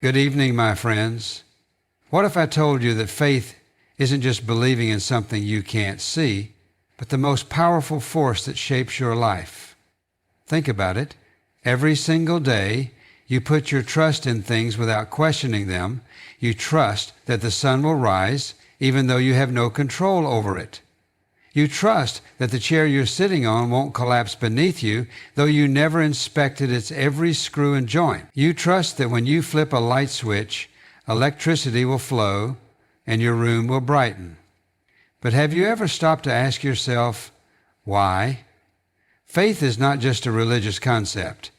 Good evening, my friends. What if I told you that faith isn't just believing in something you can't see, but the most powerful force that shapes your life? Think about it. Every single day, you put your trust in things without questioning them. You trust that the sun will rise, even though you have no control over it. You trust that the chair you're sitting on won't collapse beneath you, though you never inspected its every screw and joint. You trust that when you flip a light switch, electricity will flow and your room will brighten. But have you ever stopped to ask yourself, why? Faith is not just a religious concept.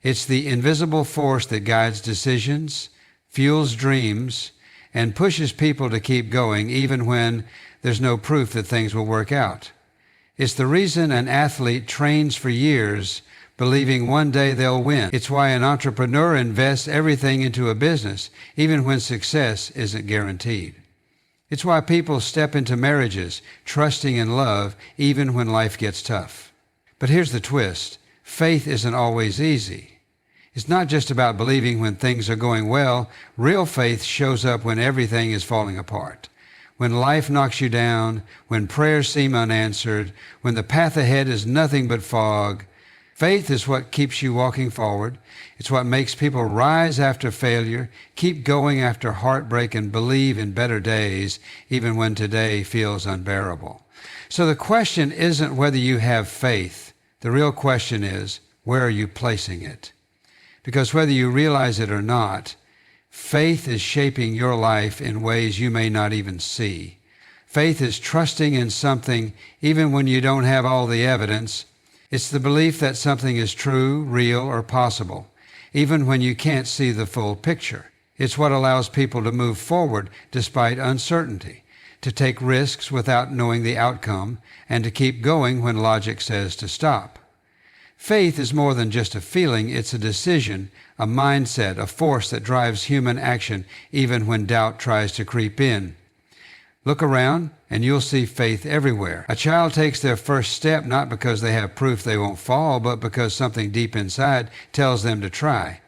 It's the invisible force that guides decisions, fuels dreams, and pushes people to keep going even when there's no proof that things will work out. It's the reason an athlete trains for years, believing one day they'll win. It's why an entrepreneur invests everything into a business, even when success isn't guaranteed. It's why people step into marriages, trusting in love, even when life gets tough. But here's the twist. Faith isn't always easy. It's not just about believing when things are going well. Real faith shows up when everything is falling apart. When life knocks you down, when prayers seem unanswered, when the path ahead is nothing but fog. Faith is what keeps you walking forward. It's what makes people rise after failure, keep going after heartbreak, and believe in better days, even when today feels unbearable. So the question isn't whether you have faith. The real question is, where are you placing it? Because whether you realize it or not, faith is shaping your life in ways you may not even see. Faith is trusting in something even when you don't have all the evidence. It's the belief that something is true, real, or possible, even when you can't see the full picture. It's what allows people to move forward despite uncertainty, to take risks without knowing the outcome, and to keep going when logic says to stop. Faith is more than just a feeling. It's a decision, a mindset, a force that drives human action even when doubt tries to creep in. Look around and you'll see faith everywhere. A child takes their first step not because they have proof they won't fall, but because something deep inside tells them to try.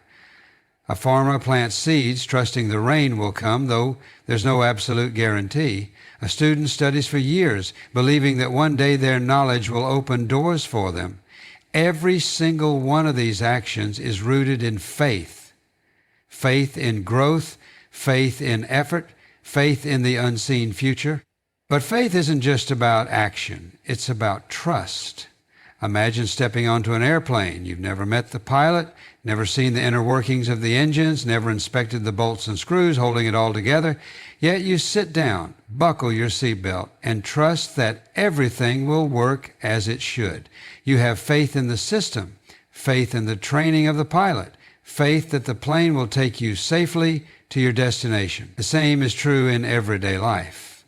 A farmer plants seeds trusting the rain will come, though there's no absolute guarantee. A student studies for years, believing that one day their knowledge will open doors for them. Every single one of these actions is rooted in faith. Faith in growth, faith in effort, faith in the unseen future. But faith isn't just about action. It's about trust. Imagine stepping onto an airplane. You've never met the pilot, never seen the inner workings of the engines, never inspected the bolts and screws holding it all together. Yet you sit down, buckle your seatbelt, and trust that everything will work as it should. You have faith in the system, faith in the training of the pilot, faith that the plane will take you safely to your destination. The same is true in everyday life.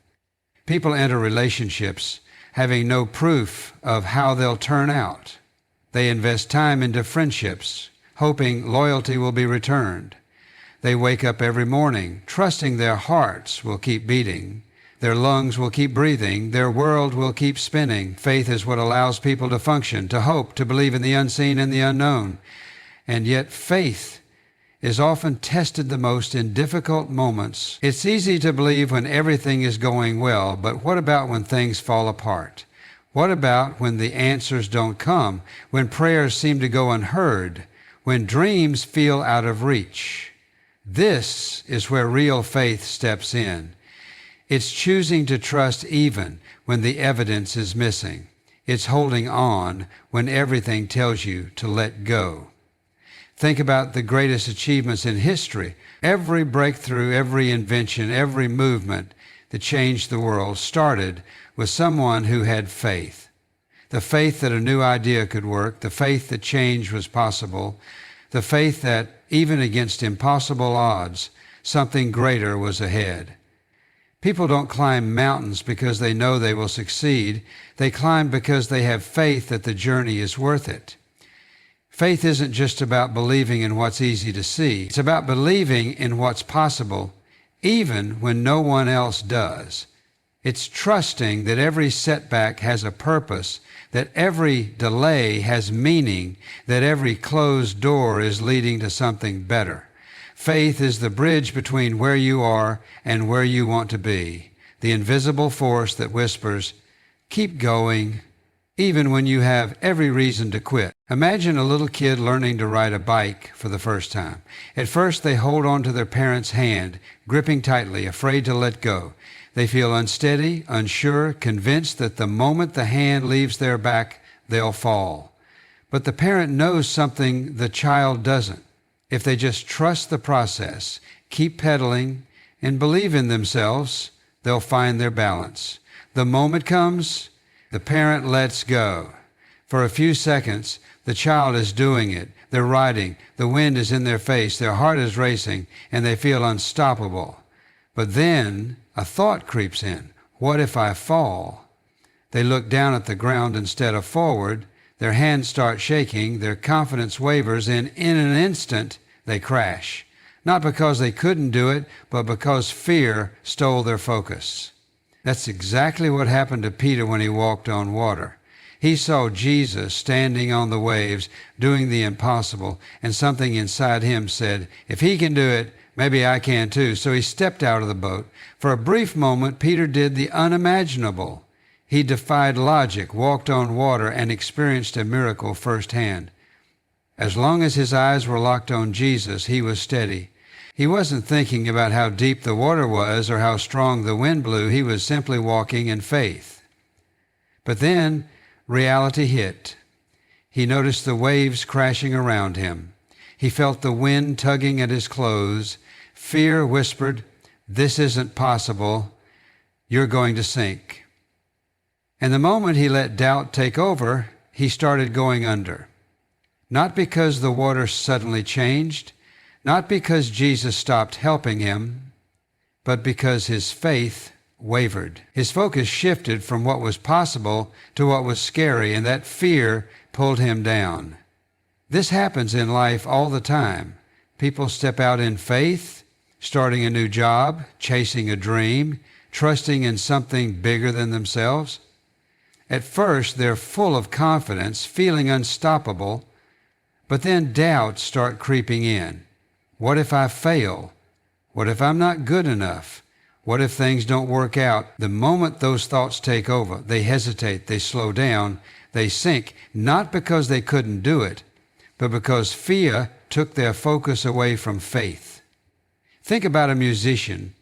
People enter relationships having no proof of how they'll turn out. They invest time into friendships, hoping loyalty will be returned. They wake up every morning, trusting their hearts will keep beating, their lungs will keep breathing, their world will keep spinning. Faith is what allows people to function, to hope, to believe in the unseen and the unknown. And yet faith is often tested the most in difficult moments. It's easy to believe when everything is going well, but what about when things fall apart? What about when the answers don't come, when prayers seem to go unheard, when dreams feel out of reach? This is where real faith steps in. It's choosing to trust even when the evidence is missing. It's holding on when everything tells you to let go. Think about the greatest achievements in history. Every breakthrough, every invention, every movement that changed the world started with someone who had faith. The faith that a new idea could work, the faith that change was possible, the faith that even against impossible odds, something greater was ahead. People don't climb mountains because they know they will succeed. They climb because they have faith that the journey is worth it. Faith isn't just about believing in what's easy to see. It's about believing in what's possible, even when no one else does. It's trusting that every setback has a purpose, that every delay has meaning, that every closed door is leading to something better. Faith is the bridge between where you are and where you want to be, the invisible force that whispers, "Keep going," even when you have every reason to quit. Imagine a little kid learning to ride a bike for the first time. At first, they hold on to their parents' hand, gripping tightly, afraid to let go. They feel unsteady, unsure, convinced that the moment the hand leaves their back, they'll fall. But the parent knows something the child doesn't. If they just trust the process, keep pedaling, and believe in themselves, they'll find their balance. The moment comes, the parent lets go. For a few seconds, the child is doing it. They're riding. The wind is in their face. Their heart is racing, and they feel unstoppable. But then a thought creeps in. What if I fall? They look down at the ground instead of forward. Their hands start shaking. Their confidence wavers, and in an instant, they crash. Not because they couldn't do it, but because fear stole their focus. That's exactly what happened to Peter when he walked on water. He saw Jesus standing on the waves, doing the impossible, and something inside him said, "If he can do it, maybe I can too." So he stepped out of the boat. For a brief moment, Peter did the unimaginable. He defied logic, walked on water, and experienced a miracle firsthand. As long as his eyes were locked on Jesus, he was steady. He wasn't thinking about how deep the water was or how strong the wind blew. He was simply walking in faith. But then reality hit. He noticed the waves crashing around him. He felt the wind tugging at his clothes. Fear whispered, "This isn't possible. You're going to sink." And the moment he let doubt take over, he started going under. Not because the water suddenly changed, not because Jesus stopped helping him, but because his faith wavered. His focus shifted from what was possible to what was scary, and that fear pulled him down. This happens in life all the time. People step out in faith, starting a new job, chasing a dream, trusting in something bigger than themselves. At first, they're full of confidence, feeling unstoppable, but then doubts start creeping in. What if I fail? What if I'm not good enough? What if things don't work out? The moment those thoughts take over, they hesitate, they slow down, they sink, not because they couldn't do it, but because fear took their focus away from faith. Think about a musician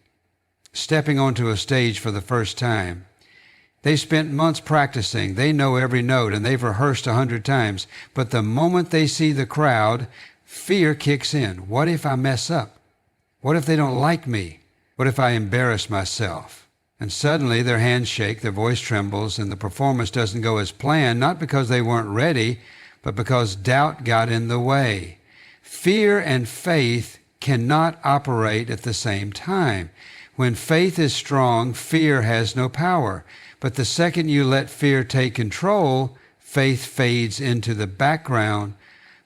stepping onto a stage for the first time. They spent months practicing. They know every note, and they've rehearsed 100 times. But the moment they see the crowd, fear kicks in. What if I mess up? What if they don't like me? What if I embarrass myself? And suddenly their hands shake, their voice trembles, and the performance doesn't go as planned, not because they weren't ready, but because doubt got in the way. Fear and faith cannot operate at the same time. When faith is strong, fear has no power. But the second you let fear take control, faith fades into the background.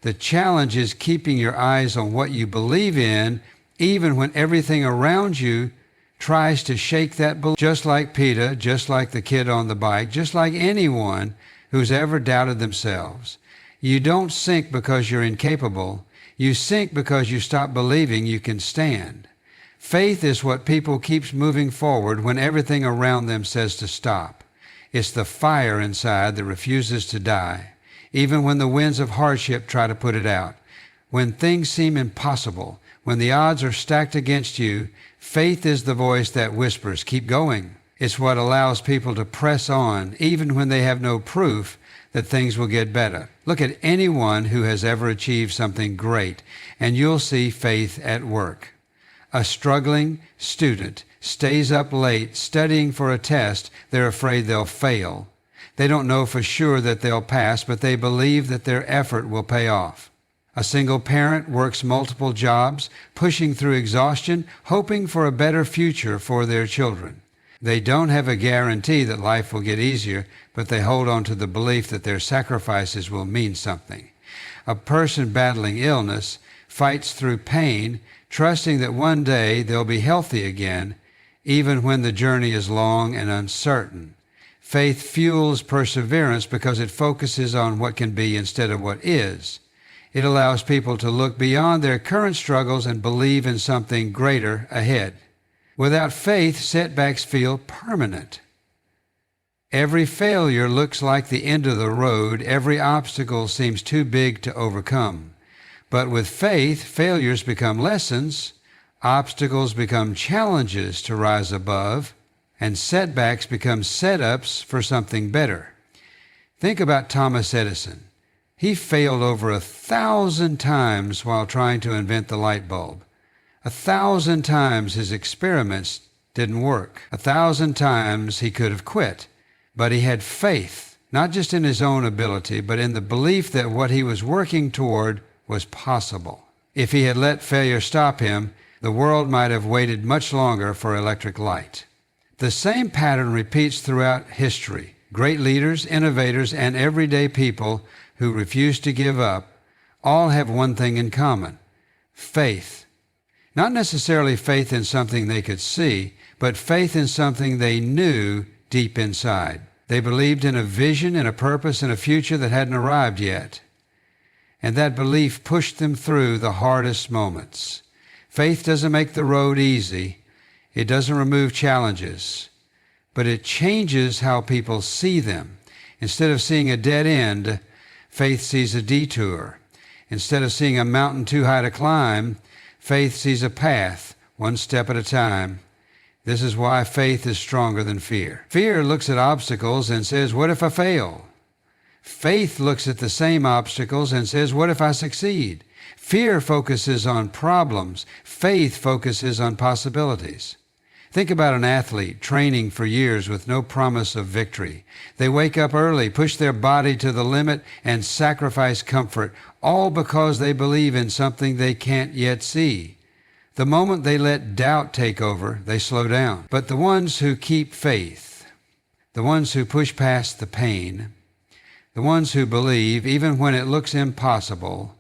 The challenge is keeping your eyes on what you believe in, even when everything around you tries to shake that belief. Just like Peter, just like the kid on the bike, just like anyone who's ever doubted themselves. You don't sink because you're incapable. You sink because you stop believing you can stand. Faith is what people keeps moving forward when everything around them says to stop. It's the fire inside that refuses to die, even when the winds of hardship try to put it out. When things seem impossible, when the odds are stacked against you, faith is the voice that whispers, "Keep going." It's what allows people to press on, even when they have no proof that things will get better. Look at anyone who has ever achieved something great, and you'll see faith at work. A struggling student stays up late studying for a test. They're afraid they'll fail. They don't know for sure that they'll pass, but they believe that their effort will pay off. A single parent works multiple jobs, pushing through exhaustion, hoping for a better future for their children. They don't have a guarantee that life will get easier, but they hold on to the belief that their sacrifices will mean something. A person battling illness fights through pain, trusting that one day they'll be healthy again, even when the journey is long and uncertain. Faith fuels perseverance because it focuses on what can be instead of what is. It allows people to look beyond their current struggles and believe in something greater ahead. Without faith, setbacks feel permanent. Every failure looks like the end of the road. Every obstacle seems too big to overcome. But with faith, failures become lessons, obstacles become challenges to rise above, and setbacks become setups for something better. Think about Thomas Edison. He failed over 1,000 times while trying to invent the light bulb. 1,000 times his experiments didn't work. 1,000 times he could have quit. But he had faith, not just in his own ability, but in the belief that what he was working toward was possible. If he had let failure stop him, the world might have waited much longer for electric light. The same pattern repeats throughout history. Great leaders, innovators, and everyday people who refuse to give up all have one thing in common: faith. Not necessarily faith in something they could see, but faith in something they knew deep inside. They believed in a vision and a purpose and a future that hadn't arrived yet. And that belief pushed them through the hardest moments. Faith doesn't make the road easy. It doesn't remove challenges, but it changes how people see them. Instead of seeing a dead end, faith sees a detour. Instead of seeing a mountain too high to climb, faith sees a path, one step at a time. This is why faith is stronger than fear. Fear looks at obstacles and says, "What if I fail?" Faith looks at the same obstacles and says, "What if I succeed?" Fear focuses on problems. Faith focuses on possibilities. Think about an athlete training for years with no promise of victory. They wake up early, push their body to the limit, and sacrifice comfort, all because they believe in something they can't yet see. The moment they let doubt take over, they slow down. But the ones who keep faith, the ones who push past the pain, the ones who believe even when it looks impossible,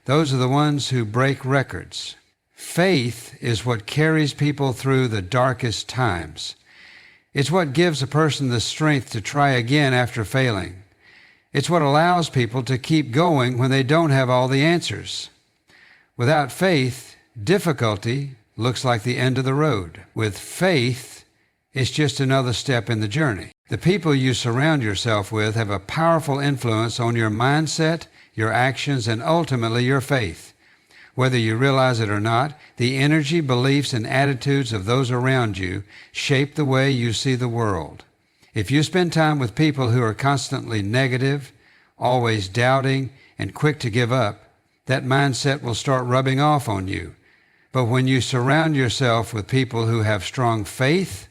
those are the ones who break records. Faith is what carries people through the darkest times. It's what gives a person the strength to try again after failing. It's what allows people to keep going when they don't have all the answers. Without faith, difficulty looks like the end of the road. With faith, it's just another step in the journey. The people you surround yourself with have a powerful influence on your mindset, your actions, and ultimately your faith. Whether you realize it or not, the energy, beliefs, and attitudes of those around you shape the way you see the world. If you spend time with people who are constantly negative, always doubting, and quick to give up, that mindset will start rubbing off on you. But when you surround yourself with people who have strong faith,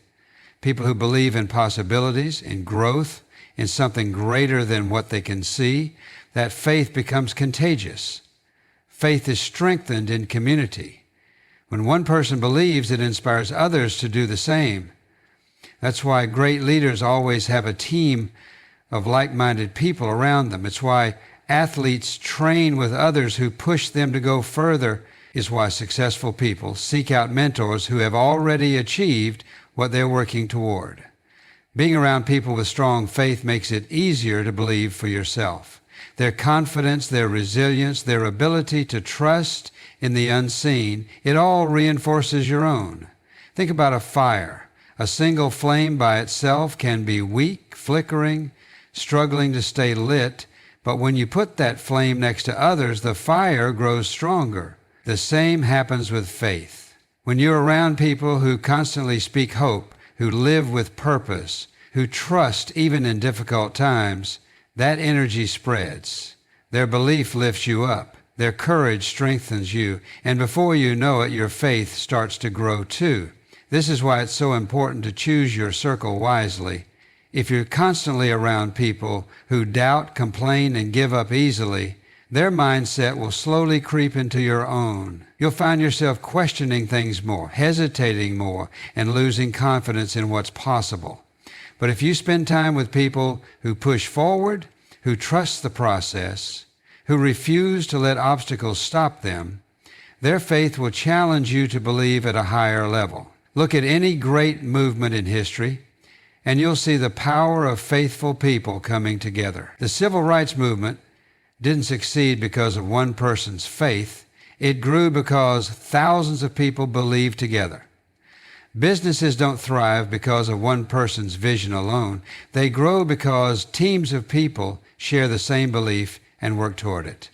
people who believe in possibilities, in growth, in something greater than what they can see, that faith becomes contagious. Faith is strengthened in community. When one person believes, it inspires others to do the same. That's why great leaders always have a team of like-minded people around them. It's why athletes train with others who push them to go further. Is why successful people seek out mentors who have already achieved what they're working toward. Being around people with strong faith makes it easier to believe for yourself. Their confidence, their resilience, their ability to trust in the unseen, it all reinforces your own. Think about a fire. A single flame by itself can be weak, flickering, struggling to stay lit, but when you put that flame next to others, the fire grows stronger. The same happens with faith. When you're around people who constantly speak hope, who live with purpose, who trust even in difficult times, that energy spreads. Their belief lifts you up. Their courage strengthens you. And before you know it, your faith starts to grow too. This is why it's so important to choose your circle wisely. If you're constantly around people who doubt, complain, and give up easily, their mindset will slowly creep into your own. You'll find yourself questioning things more, hesitating more, and losing confidence in what's possible. But if you spend time with people who push forward, who trust the process, who refuse to let obstacles stop them, their faith will challenge you to believe at a higher level. Look at any great movement in history, and you'll see the power of faithful people coming together. The civil rights movement didn't succeed because of one person's faith. It grew because thousands of people believed together. Businesses don't thrive because of one person's vision alone. They grow because teams of people share the same belief and work toward it.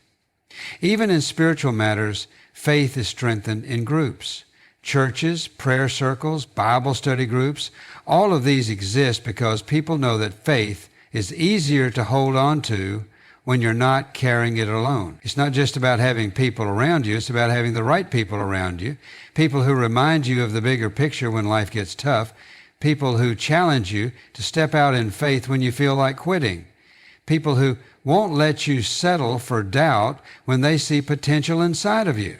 Even in spiritual matters, faith is strengthened in groups. Churches, prayer circles, Bible study groups, all of these exist because people know that faith is easier to hold on to when you're not carrying it alone. It's not just about having people around you, it's about having the right people around you, people who remind you of the bigger picture when life gets tough, people who challenge you to step out in faith when you feel like quitting, people who won't let you settle for doubt when they see potential inside of you.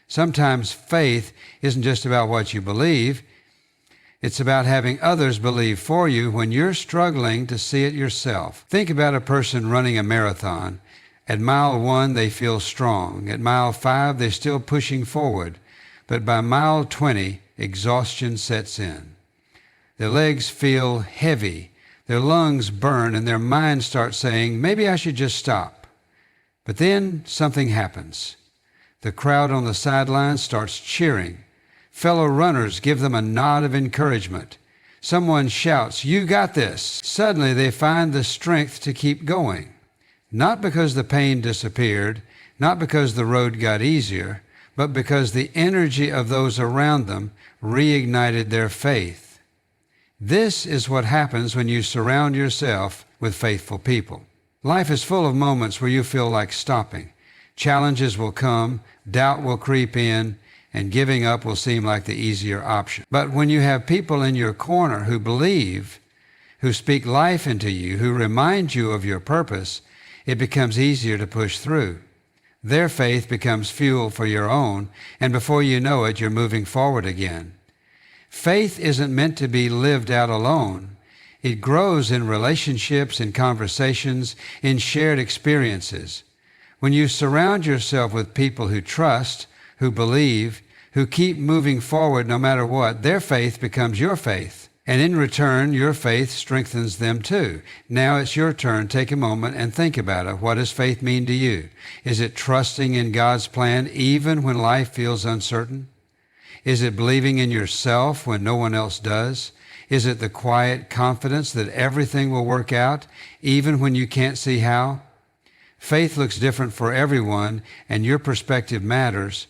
Sometimes faith isn't just about what you believe, it's about having others believe for you when you're struggling to see it yourself. Think about a person running a marathon. At mile 1, they feel strong. At mile 5, they're still pushing forward. But by mile 20, exhaustion sets in. Their legs feel heavy, their lungs burn, and their mind starts saying, maybe I should just stop. But then something happens. The crowd on the sidelines starts cheering. Fellow runners give them a nod of encouragement. Someone shouts, "You got this." Suddenly they find the strength to keep going. Not because the pain disappeared, not because the road got easier, but because the energy of those around them reignited their faith. This is what happens when you surround yourself with faithful people. Life is full of moments where you feel like stopping. Challenges will come, doubt will creep in, and giving up will seem like the easier option. But when you have people in your corner who believe, who speak life into you, who remind you of your purpose, it becomes easier to push through. Their faith becomes fuel for your own, and before you know it, you're moving forward again. Faith isn't meant to be lived out alone. It grows in relationships, in conversations, in shared experiences. When you surround yourself with people who trust, who believe, who keep moving forward no matter what, their faith becomes your faith. And in return, your faith strengthens them too. Now it's your turn. Take a moment and think about it. What does faith mean to you? Is it trusting in God's plan even when life feels uncertain? Is it believing in yourself when no one else does? Is it the quiet confidence that everything will work out even when you can't see how? Faith looks different for everyone, and your perspective matters.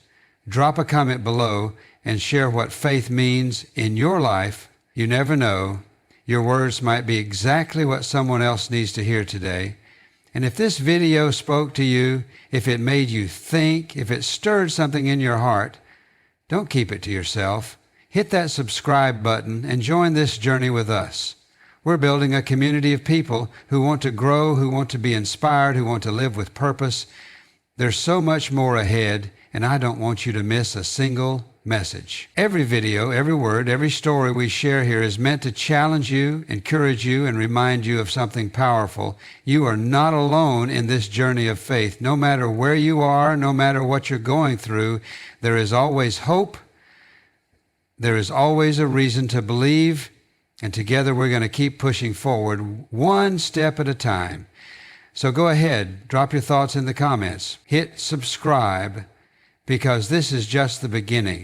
Drop a comment below and share what faith means in your life. You never know. Your words might be exactly what someone else needs to hear today. And if this video spoke to you, if it made you think, if it stirred something in your heart, don't keep it to yourself. Hit that subscribe button and join this journey with us. We're building a community of people who want to grow, who want to be inspired, who want to live with purpose. There's so much more ahead, and I don't want you to miss a single message. Every video, every word, every story we share here is meant to challenge you, encourage you, and remind you of something powerful. You are not alone in this journey of faith. No matter where you are, no matter what you're going through, there is always hope. There is always a reason to believe, and together we're going to keep pushing forward one step at a time. So go ahead, drop your thoughts in the comments. Hit subscribe, because this is just the beginning.